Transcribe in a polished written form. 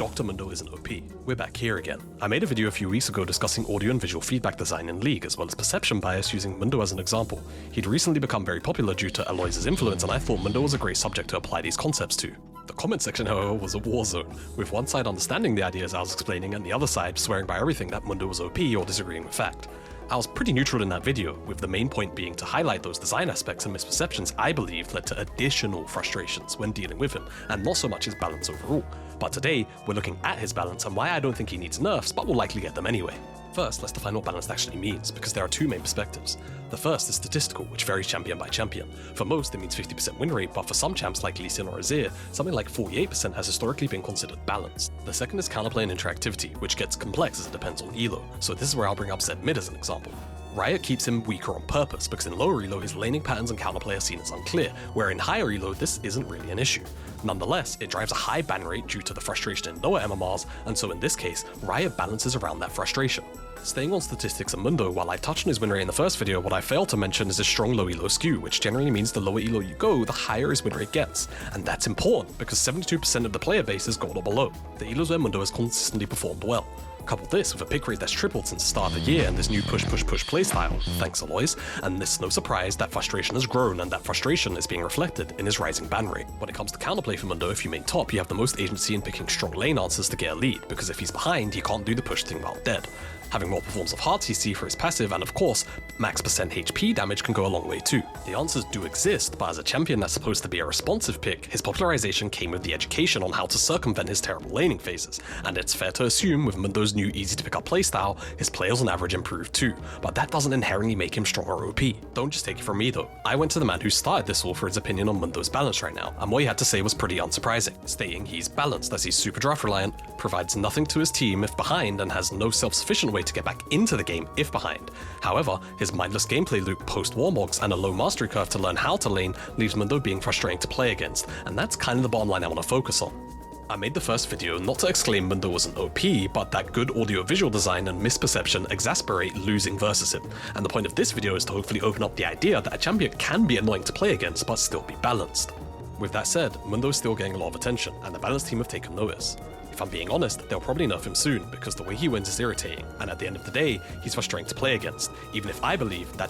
Dr. Mundo isn't OP. We're back here again. I made a video a few weeks ago discussing audio and visual feedback design in League, as well as perception bias using Mundo as an example. He'd recently become very popular due to Aloy's influence, and I thought Mundo was a great subject to apply these concepts to. The comment section, however, was a war zone, with one side understanding the ideas I was explaining and the other side swearing by everything that Mundo was OP or disagreeing with fact. I was pretty neutral in that video, with the main point being to highlight those design aspects and misperceptions I believe led to additional frustrations when dealing with him, and not so much his balance overall. But today, we're looking at his balance and why I don't think he needs nerfs, but will likely get them anyway. First, let's define what balanced actually means, because there are two main perspectives. The first is statistical, which varies champion by champion. For most, it means 50% win rate, but for some champs like Lee Sin or Azir, something like 48% has historically been considered balanced. The second is counterplay and interactivity, which gets complex as it depends on elo, so this is where I'll bring up Zed mid as an example. Riot keeps him weaker on purpose, because in lower elo his laning patterns and counterplay are seen as unclear, where in higher elo this isn't really an issue. Nonetheless, it drives a high ban rate due to the frustration in lower MMRs, and so in this case, Riot balances around that frustration. Staying on statistics and Mundo, while I touched on his win rate in the first video, what I failed to mention is his strong low elo skew, which generally means the lower elo you go, the higher his win rate gets. And that's important, because 72% of the player base is gold or below. The elos where Mundo has consistently performed well. Couple this with a pick rate that's tripled since the start of the year and this new push playstyle, thanks Aloys, and it's no surprise that frustration has grown and that frustration is being reflected in his rising ban rate. When it comes to counterplay for Mundo, if you main top, you have the most agency in picking strong lane answers to get a lead, because if he's behind, he can't do the push thing while dead. Having more performance of hard CC for his passive, and of course, max % HP damage can go a long way too. The answers do exist, but as a champion that's supposed to be a responsive pick, his popularization came with the education on how to circumvent his terrible laning phases, and it's fair to assume with Mundo's new easy to pick up playstyle, his players on average improve too, but that doesn't inherently make him strong or OP. Don't just take it from me though. I went to the man who started this all for his opinion on Mundo's balance right now, and what he had to say was pretty unsurprising, stating he's balanced as he's super draft reliant, provides nothing to his team if behind, and has no self-sufficient way to get back into the game if behind. However, his mindless gameplay loop post-Warmogs and a low mastery curve to learn how to lane leaves Mundo being frustrating to play against, and that's kind of the bottom line I want to focus on. I made the first video not to exclaim Mundo wasn't OP, but that good audio-visual design and misperception exasperate losing versus him, and the point of this video is to hopefully open up the idea that a champion can be annoying to play against but still be balanced. With that said, Mundo is still getting a lot of attention, and the balanced team have taken notice. If I'm being honest, they'll probably nerf him soon, because the way he wins is irritating, and at the end of the day, he's frustrating to play against, even if I believe that